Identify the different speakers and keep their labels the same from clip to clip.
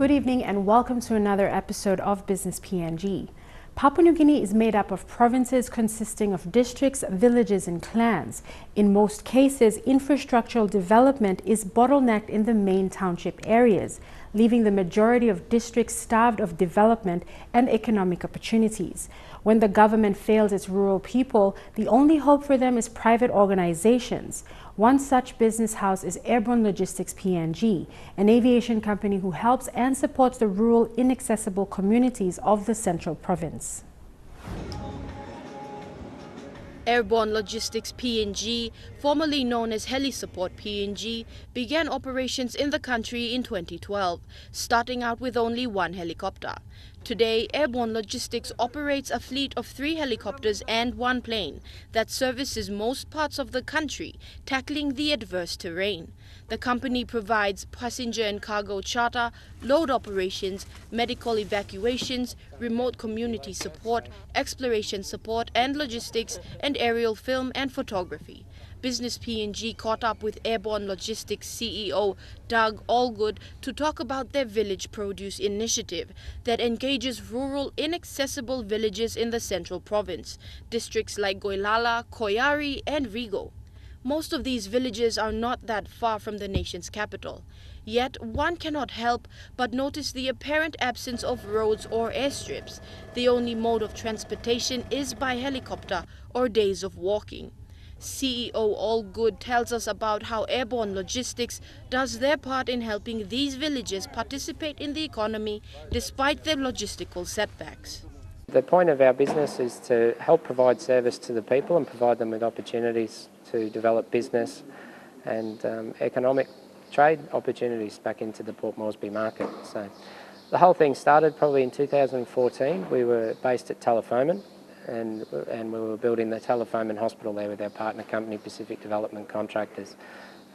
Speaker 1: Good evening and welcome to another episode of Business PNG. Papua New Guinea is made up of provinces consisting of districts, villages and clans. In most cases, infrastructural development is bottlenecked in the main township areas, leaving the majority of districts starved of development and economic opportunities. When the government fails its rural people, the only hope for them is private organizations. One such business house is Airborne Logistics PNG, an aviation company who helps and supports the rural, inaccessible communities of the Central Province.
Speaker 2: Airborne Logistics PNG, formerly known as Heli Support PNG, began operations in the country in 2012, starting out with only one helicopter. Today, Airborne Logistics operates a fleet of 3 helicopters and 1 plane that services most parts of the country, tackling the adverse terrain. The company provides passenger and cargo charter, load operations, medical evacuations, remote community support, exploration support and logistics, and aerial film and photography. Business PNG caught up with Airborne Logistics CEO Doug Allgood to talk about their village produce initiative that engages rural, inaccessible villages in the Central Province, districts like Goilala, Koyari and Rigo. Most of these villages are not that far from the nation's capital. Yet one cannot help but notice the apparent absence of roads or airstrips. The only mode of transportation is by helicopter or days of walking. CEO Allgood tells us about how Airborne Logistics does their part in helping these villages participate in the economy despite their logistical setbacks.
Speaker 3: The point of our business is to help provide service to the people and provide them with opportunities to develop business and economic trade opportunities back into the Port Moresby market. So the whole thing started probably in 2014. We were based at Telefomin and we were building the Telefomin Hospital there with our partner company Pacific Development Contractors.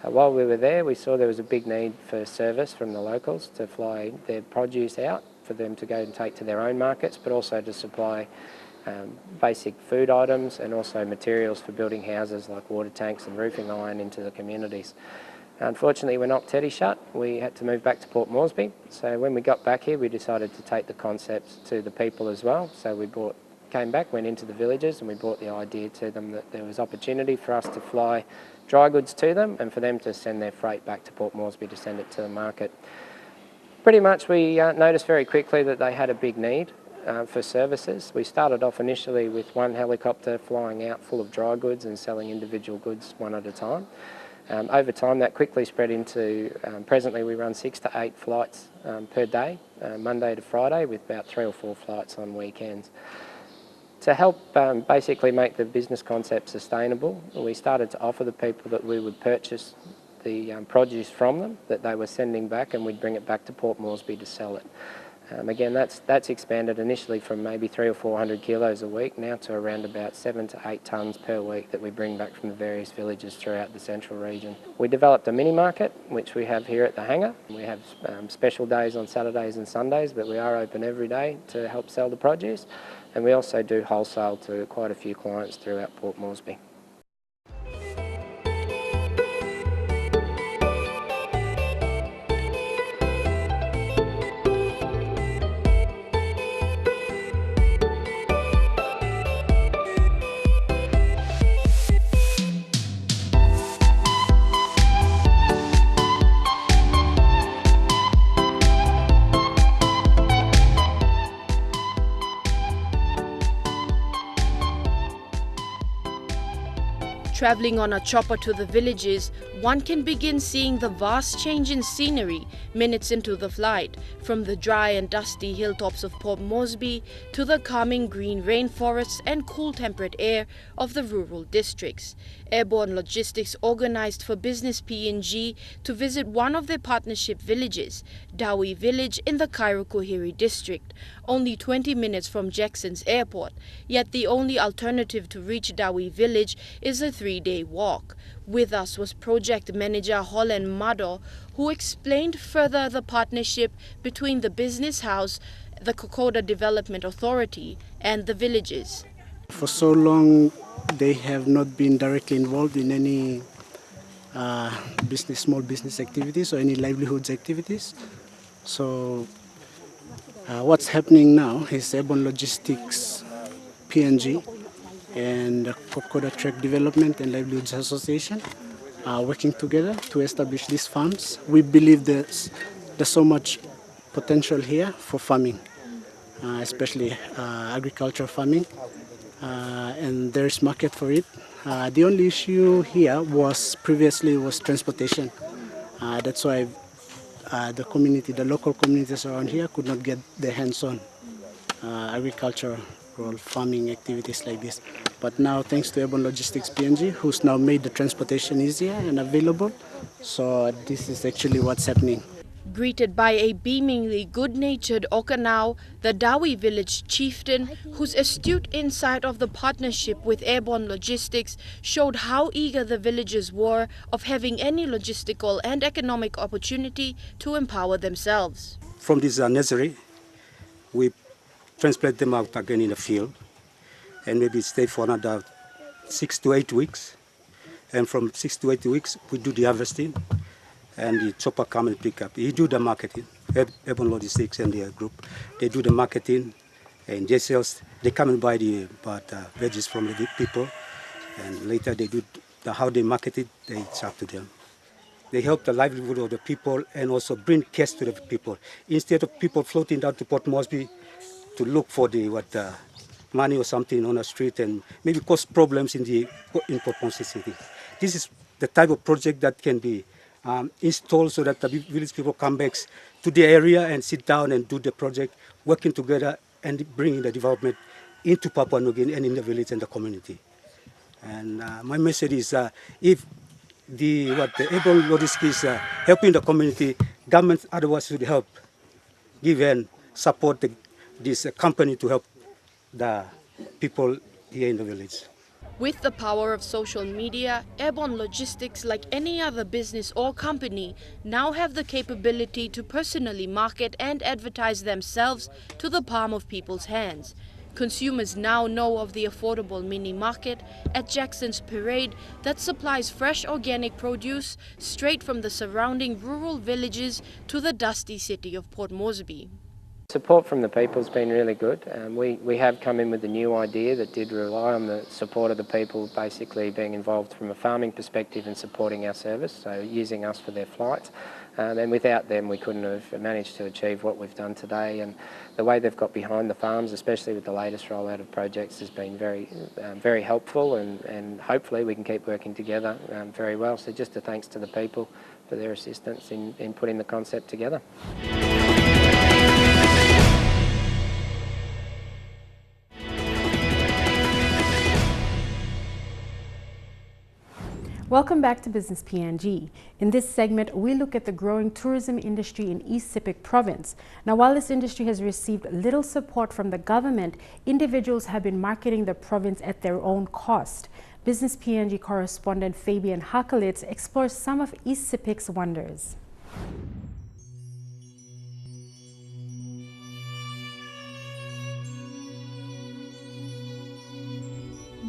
Speaker 3: While we were there, we saw there was a big need for service from the locals to fly their produce out for them to go and take to their own markets, but also to supply basic food items and also materials for building houses like water tanks and roofing iron into the communities. Unfortunately, we're not teddy shut. We had to move back to Port Moresby. So when we got back here, we decided to take the concepts to the people as well. So we came back, went into the villages, and we brought the idea to them that there was opportunity for us to fly dry goods to them and for them to send their freight back to Port Moresby to send it to the market. Pretty much we noticed very quickly that they had a big need for services. We started off initially with one helicopter flying out full of dry goods and selling individual goods one at a time. Over time that quickly spread into, presently we run 6 to 8 flights per day, Monday to Friday, with about 3 or 4 flights on weekends. To help basically make the business concept sustainable, we started to offer the people that we would purchase the produce from them that they were sending back, and we'd bring it back to Port Moresby to sell it. Again, that's expanded initially from maybe 300 or 400 kilos a week now to around about 7 to 8 tonnes per week that we bring back from the various villages throughout the central region. We developed a mini market, which we have here at the hangar. We have special days on Saturdays and Sundays, but we are open every day to help sell the produce. And we also do wholesale to quite a few clients throughout Port Moresby.
Speaker 2: Traveling on a chopper to the villages, one can begin seeing the vast change in scenery minutes into the flight, from the dry and dusty hilltops of Port Moresby to the calming green rainforests and cool temperate air of the rural districts. Airborne Logistics organized for Business PNG to visit one of their partnership villages, Dawi Village in the Kairukuhiri district, only 20 minutes from Jackson's airport, yet the only alternative to reach Dawi Village is a 3-day walk. With us was project manager Holland Mado, who explained further the partnership between the business house, the Kokoda Development Authority and the villages.
Speaker 4: For so long they have not been directly involved in any small business activities or any livelihoods activities. So what's happening now is Airborne Logistics PNG and the Kokoda Track Development and Livelihoods Association are working together to establish these farms. We believe there's so much potential here for farming, especially agricultural farming, and there's market for it. The only issue here was previously transportation. That's why the local communities around here could not get their hands on agricultural farming activities like this. But now, thanks to Airborne Logistics PNG, who's now made the transportation easier and available, so this is actually what's happening.
Speaker 2: Greeted by a beamingly good-natured Okanau, the Dawi village chieftain, whose astute insight of the partnership with Airborne Logistics showed how eager the villagers were of having any logistical and economic opportunity to empower themselves.
Speaker 5: From this nursery, we transplant them out again in the field and maybe stay for another 6 to 8 weeks. And from 6 to 8 weeks, we do the harvesting. And the chopper come and pick up. He do the marketing. Airborne Logistics and their group, they do the marketing, and they sales. They come and buy the veggies from the people, and later they do how they market it. It's up to them. They help the livelihood of the people and also bring cash to the people. Instead of people floating down to Port Moresby to look for the money or something on the street and maybe cause problems in Port Moresby City. This is the type of project that can be installed so that the village people come back to the area and sit down and do the project, working together and bringing the development into Papua New Guinea and in the village and the community. And my message is if the Airborne Logistics is helping the community, government otherwise should help, give and support this company to help the people here in the village.
Speaker 2: With the power of social media, Airborne Logistics, like any other business or company, now have the capability to personally market and advertise themselves to the palm of people's hands. Consumers now know of the affordable mini market at Jackson's Parade that supplies fresh organic produce straight from the surrounding rural villages to the dusty city of Port Moresby.
Speaker 3: Support from the people has been really good. We have come in with a new idea that did rely on the support of the people basically being involved from a farming perspective and supporting our service, so using us for their flights. And without them we couldn't have managed to achieve what we've done today, and the way they've got behind the farms, especially with the latest rollout of projects, has been very helpful, and hopefully we can keep working together very well. So just a thanks to the people for their assistance in putting the concept together.
Speaker 1: Welcome back to Business PNG. In this segment, we look at the growing tourism industry in East Sepik Province. Now, while this industry has received little support from the government, individuals have been marketing the province at their own cost. Business PNG correspondent Fabian Hakelitz explores some of East Sepik's wonders.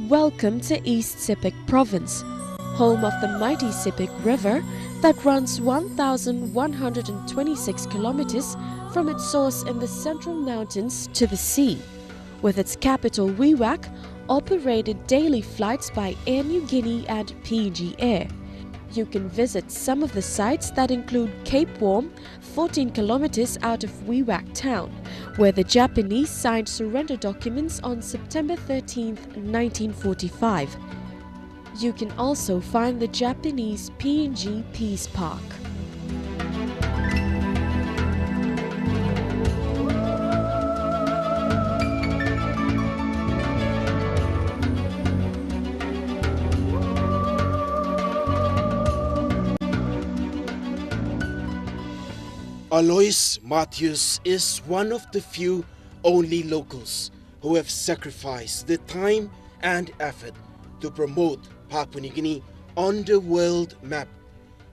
Speaker 6: Welcome to East Sepik Province, home of the mighty Sepik River that runs 1,126 kilometers from its source in the central mountains to the sea. With its capital Wewak, operated daily flights by Air New Guinea and PNG Air. You can visit some of the sites that include Cape Worm, 14 kilometers out of Wewak town, where the Japanese signed surrender documents on September 13, 1945. You can also find the Japanese PNG Peace Park.
Speaker 7: Alois Matthews is one of the few only locals who have sacrificed the time and effort to promote Papua New Guinea on the world map.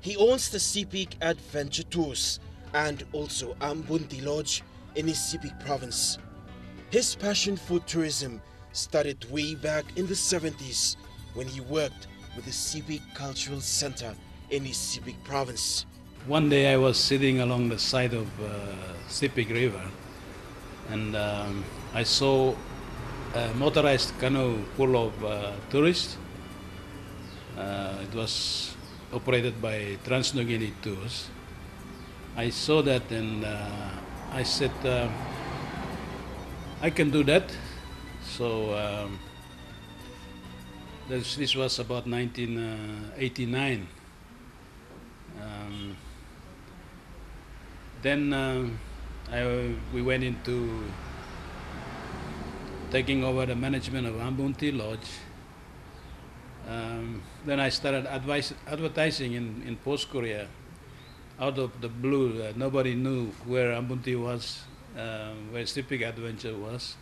Speaker 7: He owns the Sepik Adventure Tours and also Ambunti Lodge in East Sepik Province. His passion for tourism started way back in the 70s when he worked with the Sepik Cultural Center in East Sepik Province.
Speaker 8: One day I was sitting along the side of Sepik River, and I saw a motorized canoe full of tourists. It was operated by Trans New Guinea Tours. I saw that and I said, I can do that. So this was about 1989. Then we went into taking over the management of Ambunti Lodge. Then I started advertising in Post Korea. Out of the blue, nobody knew where Ambunti was, where Sepik Adventure was.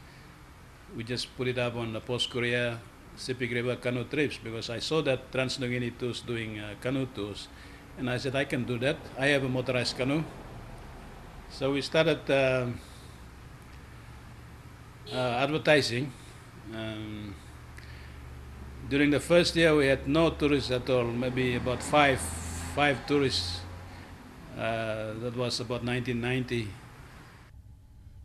Speaker 8: We just put it up on the Post Korea Sepik River canoe trips because I saw that Trans New Guinea Tours doing canoe tours. And I said, I can do that. I have a motorized canoe. So we started advertising. During the first year, we had no tourists at all, maybe about five tourists. That was about 1990.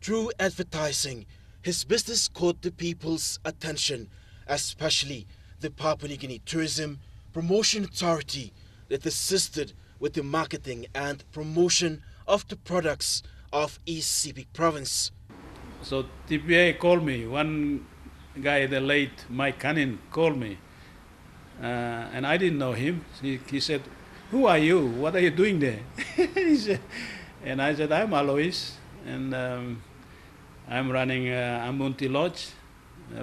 Speaker 7: Through advertising, his business caught the people's attention, especially the Papua New Guinea Tourism Promotion Authority that assisted with the marketing and promotion of the products of East Sepik Province.
Speaker 8: So TPA called me. One guy, the late Mike Cannon, called me. And I didn't know him. He said, "Who are you? What are you doing there?" He said, and I said, "I'm Alois, and I'm running Ambunti Lodge.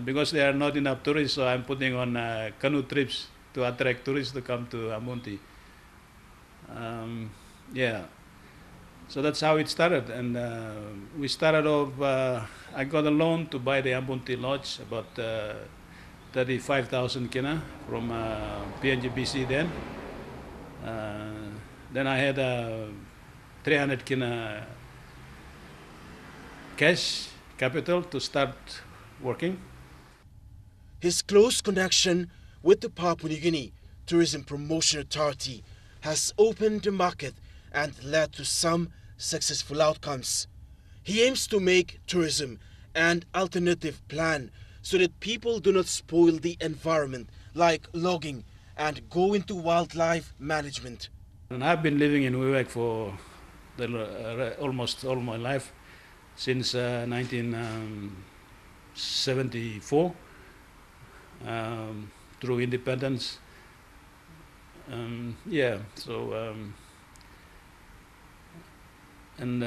Speaker 8: Because there are not enough tourists, so I'm putting on canoe trips to attract tourists to come to Ambunti." Yeah. So that's how it started, and we started off. I got a loan to buy the Ambunti Lodge, about 35,000 kina from PNG BC then. Then I had 300 kina cash capital to start working.
Speaker 7: His close connection with the Papua New Guinea Tourism Promotion Authority has opened the market and led to some successful outcomes. He aims to make tourism an alternative plan so that people do not spoil the environment like logging and go into wildlife management.
Speaker 8: And I've been living in Wewak for almost all my life, since 1974, through independence. Yeah, so and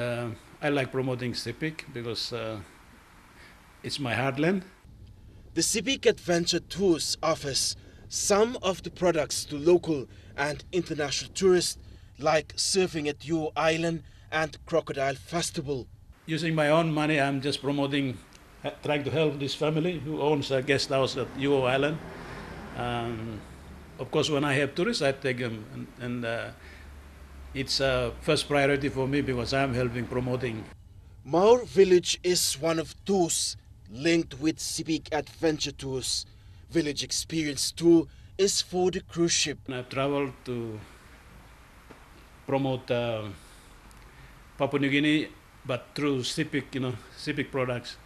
Speaker 8: I like promoting Sepik because it's my heartland.
Speaker 7: The Sepik Adventure Tours offers some of the products to local and international tourists, like surfing at Yuo Island and Crocodile Festival.
Speaker 8: Using my own money, I'm just promoting, trying to help this family who owns a guest house at Yuo Island. Of course, when I have tourists, I take them, and it's a first priority for me because I'm helping promoting.
Speaker 7: Maur Village is one of those linked with Sepik Adventure Tours. Village Experience Tour is for the cruise ship.
Speaker 8: I've traveled to promote Papua New Guinea, but through Sepik, Sepik products.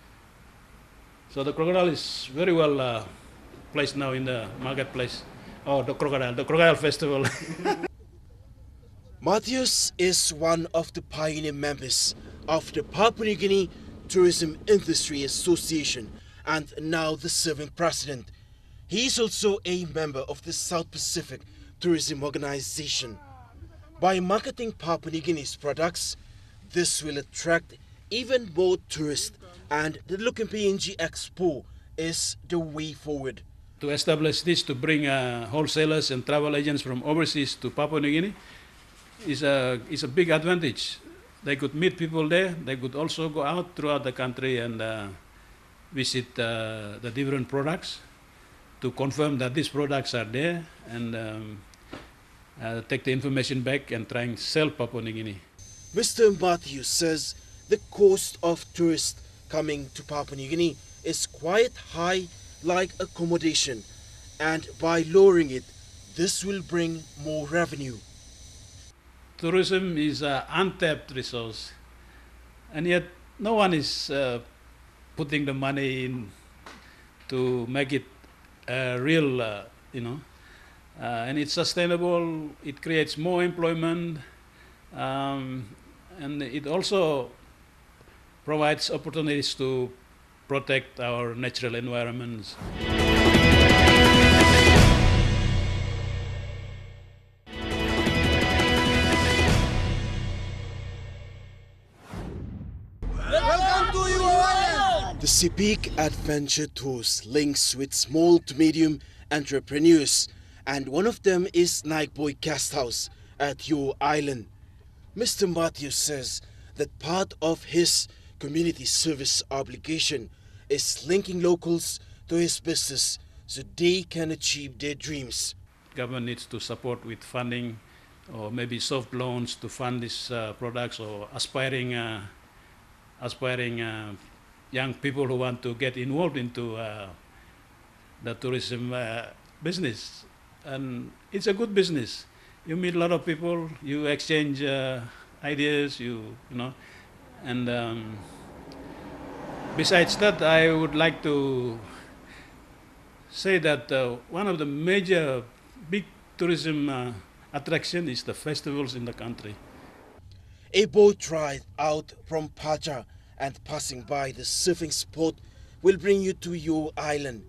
Speaker 8: So the crocodile is very well placed now in the marketplace. Oh, the crocodile festival.
Speaker 7: Matthias is one of the pioneer members of the Papua New Guinea Tourism Industry Association and now the serving president. He is also a member of the South Pacific Tourism Organization. By marketing Papua New Guinea's products, this will attract even more tourists, and the Looking PNG Expo is the way forward.
Speaker 8: To establish this, to bring wholesalers and travel agents from overseas to Papua New Guinea is a big advantage. They could meet people there. They could also go out throughout the country and visit the different products to confirm that these products are there, and take the information back and try and sell Papua New Guinea.
Speaker 7: Mr. Matthews says the cost of tourists coming to Papua New Guinea is quite high, like accommodation, and by lowering it, this will bring more revenue.
Speaker 8: tourism is an untapped resource, and yet no one is putting the money in to make it real, and it's sustainable. It creates more employment, and it also provides opportunities to protect our natural environments.
Speaker 7: The Sepik Adventure Tours links with small to medium entrepreneurs, and one of them is Nightboy Guest House at Your Island. Mr. Matthews says that part of his community service obligation is linking locals to his business so they can achieve their dreams.
Speaker 8: Government needs to support with funding or maybe soft loans to fund these products, or aspiring young people who want to get involved into the tourism business. And it's a good business. You meet a lot of people, you exchange ideas, and besides that, I would like to say that one of the major big tourism attraction is the festivals in the country.
Speaker 7: A boat ride out from Pacha and passing by the surfing spot will bring you to Your Island.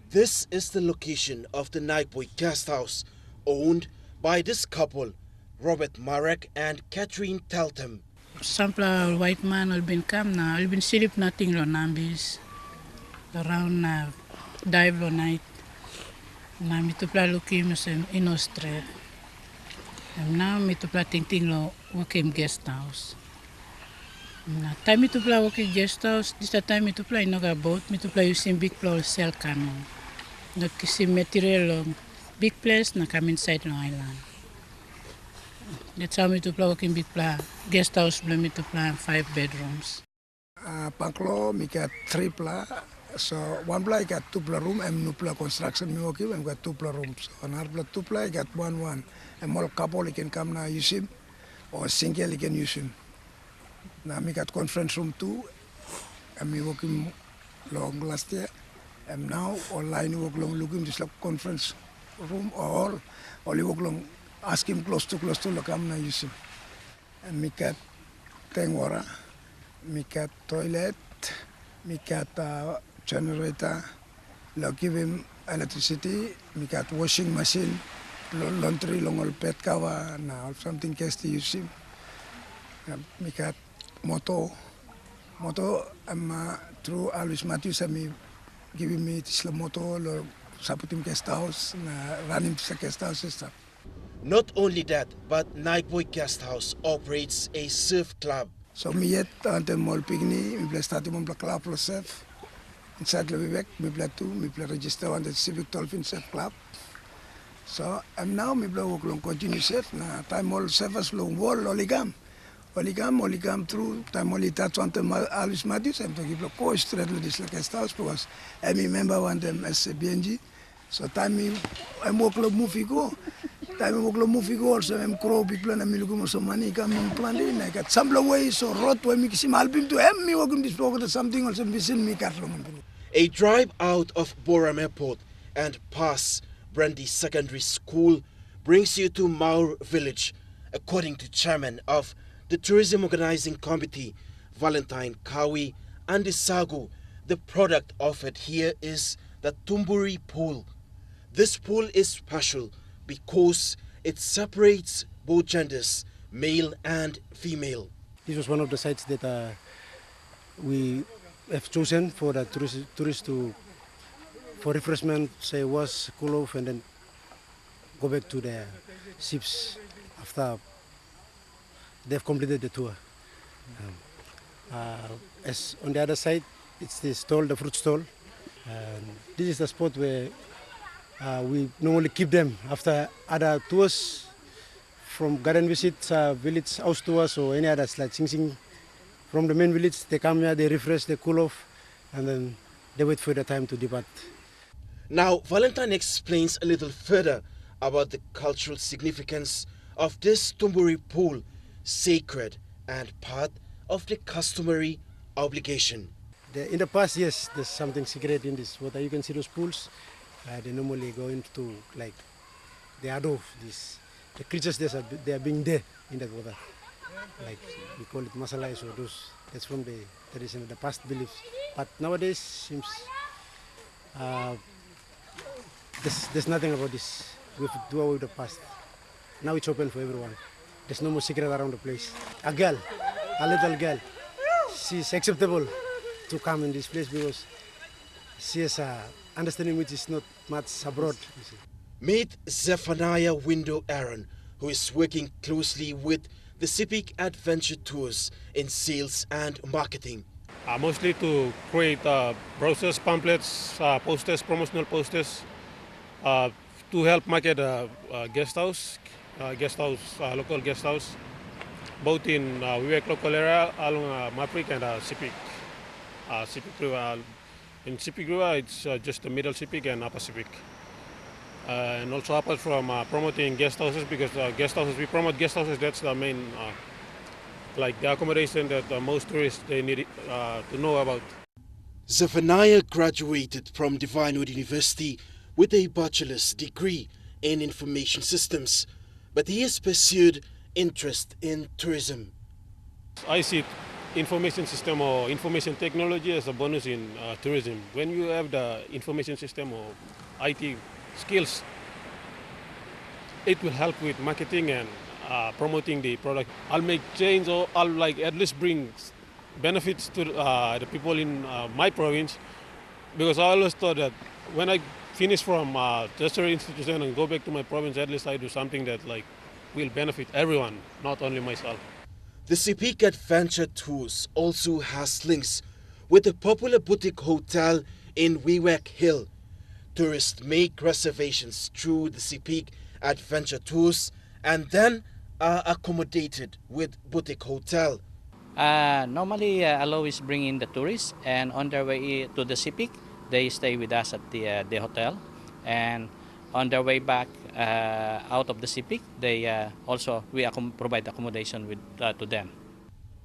Speaker 7: This is the location of the Nightboy Guest House, owned by this couple, Robert Marek and Catherine Teltham.
Speaker 9: Sample white man will been come now, will been sleep nothing lo nambis around dive lo night. Na mi tu pla looking in Australia. And now mi tu pla ting lo working guest house. Na time mi tu pla working guest house, this time mi tu pla inoga boat, mi tu pla using big plow cell canoe. Not kisi material lo big place na come inside lo island. That's how me to play working big plan. Guest house play me to plan 5 bedrooms.
Speaker 10: Panglo me got 3 pla. So one pla I got 2 pla room and no pla construction me working and got 2 pla rooms. Another pla 2 pla I got 1. And more couple you can come now use him or single you can use him. Now me got conference room 2 and me working long last year. And now online work long looking just like conference room or only work long. Ask him close to come na use him. And me got tank water, me got toilet, me got generator, lo give him electricity, me got washing machine, laundry, long all pet cover, now something case to use him. Me got motor, through Always Matthews and me giving me this motor, lo support him guest house, running to the guest house and stuff.
Speaker 7: Not only that, but Nightboy Guest House operates a surf club.
Speaker 10: So me yet ante mall pigni, me play starting on the club for surf. Inside the Vivek, me play 2, me play register on the Civic Dolphin Surf Club. So and now me play work long continue surf. Na time all surfers long wall oligam through time only touch on the Alice Matthews. I'm talking about coach straight to this guest house because I remember one them as a PNG. So time me I'm work long movie go. Time work long movie go also I'm crow big plan and me look so money come in plan in I got some way so rot when me kisim album to me working this program something also vision me cat long.
Speaker 7: A drive out of Boram Airport and past Brandy Secondary School brings you to Maur Village, according to chairman of the Tourism Organizing Committee, Valentine Kawi and Sagu. The product offered here is the Tumburi Pool. This pool is special because it separates both genders, male and female.
Speaker 4: This was one of the sites that we have chosen for the tourists to, for refreshment, say wash, cool off, and then go back to their ships after they've completed the tour. As on the other side, it's the stall, the fruit stall. This is the spot where we normally keep them after other tours from garden visits, village house tours or any others like Sing Sing. From the main village, they come here, they refresh, they cool off, and then they wait for the time to depart.
Speaker 7: Now, Valentine explains a little further about the cultural significance of this Tumburi pool sacred and part of the customary obligation.
Speaker 4: In the past, yes, there's something secret in this water. You can see those pools. They normally go into, like, the adove, the creatures they are being there in that water. Like, we call it masalai, so that's from the tradition, the past beliefs. But nowadays, seems there's nothing about this. We have to do away with the past. Now it's open for everyone. There's no more secret around the place. A little girl, she's acceptable to come in this place because she has a understanding which is not much abroad.
Speaker 7: Meet Zephaniah Window Aaron, who is working closely with the Sepik Adventure Tours in sales and marketing.
Speaker 11: Mostly to create brochures, pamphlets, posters, promotional posters, to help market guest house, local guest house, both in Wewak local area along Maprik and Sepik. Sepik River. In Sepik River, it's just the middle Sepik and upper Sepik. And also apart from promoting guest houses, because we promote guest houses, that's the main, like the accommodation that most tourists they need to know about.
Speaker 7: Zephaniah graduated from Divinewood University with a bachelor's degree in information systems, but he has pursued interest in tourism.
Speaker 11: I see information system or information technology as a bonus in tourism. When you have the information system or IT skills, it will help with marketing and promoting the product. I'll make change, or I'll like at least bring benefits to the people in my province, because I always thought that when I finish from tertiary institution and go back to my province, at least I do something that like will benefit everyone, not only myself.
Speaker 7: The Sepik Adventure Tours also has links with the popular boutique hotel in Wewak Hill. Tourists make reservations through the Sepik Adventure Tours and then are accommodated with boutique hotel.
Speaker 12: Normally, I'll always bring in the tourists, and on their way to the Sepik, they stay with us at the hotel. And on their way back out of the Sepik, we provide accommodation to them.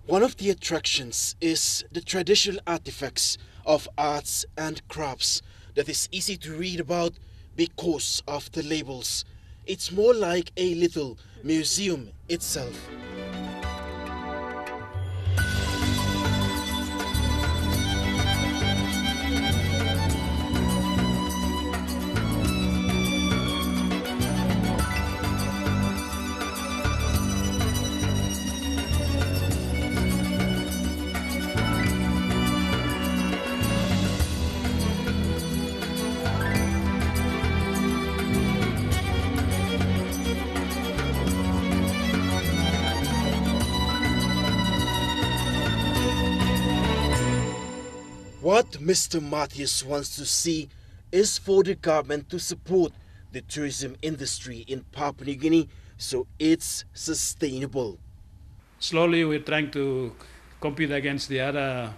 Speaker 7: One of the attractions is the traditional artifacts of arts and crafts that is easy to read about because of the labels. It's more like a little museum itself. What Mr. Matthews wants to see is for the government to support the tourism industry in Papua New Guinea so it's sustainable.
Speaker 8: Slowly we're trying to compete against the other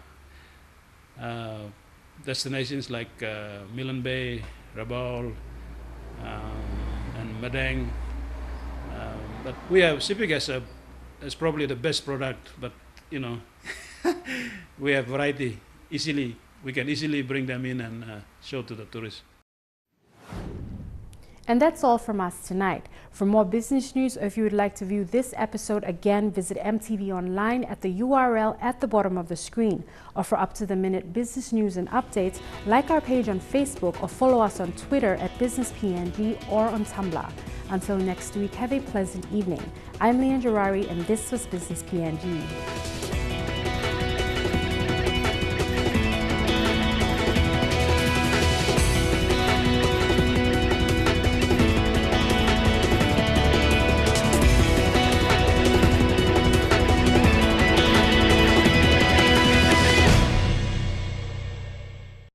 Speaker 8: destinations like Milan Bay, Rabaul, and Madang. But we have Sepik as probably the best product, but you know, we have variety. We can easily bring them in and show to the tourists.
Speaker 1: And that's all from us tonight. For more business news, or if you would like to view this episode again, visit EMTV online at the URL at the bottom of the screen. Or for up-to-the-minute business news and updates, like our page on Facebook or follow us on Twitter at BusinessPNG or on Tumblr. Until next week, have a pleasant evening. I'm Leanne Jarari, and this was Business PNG.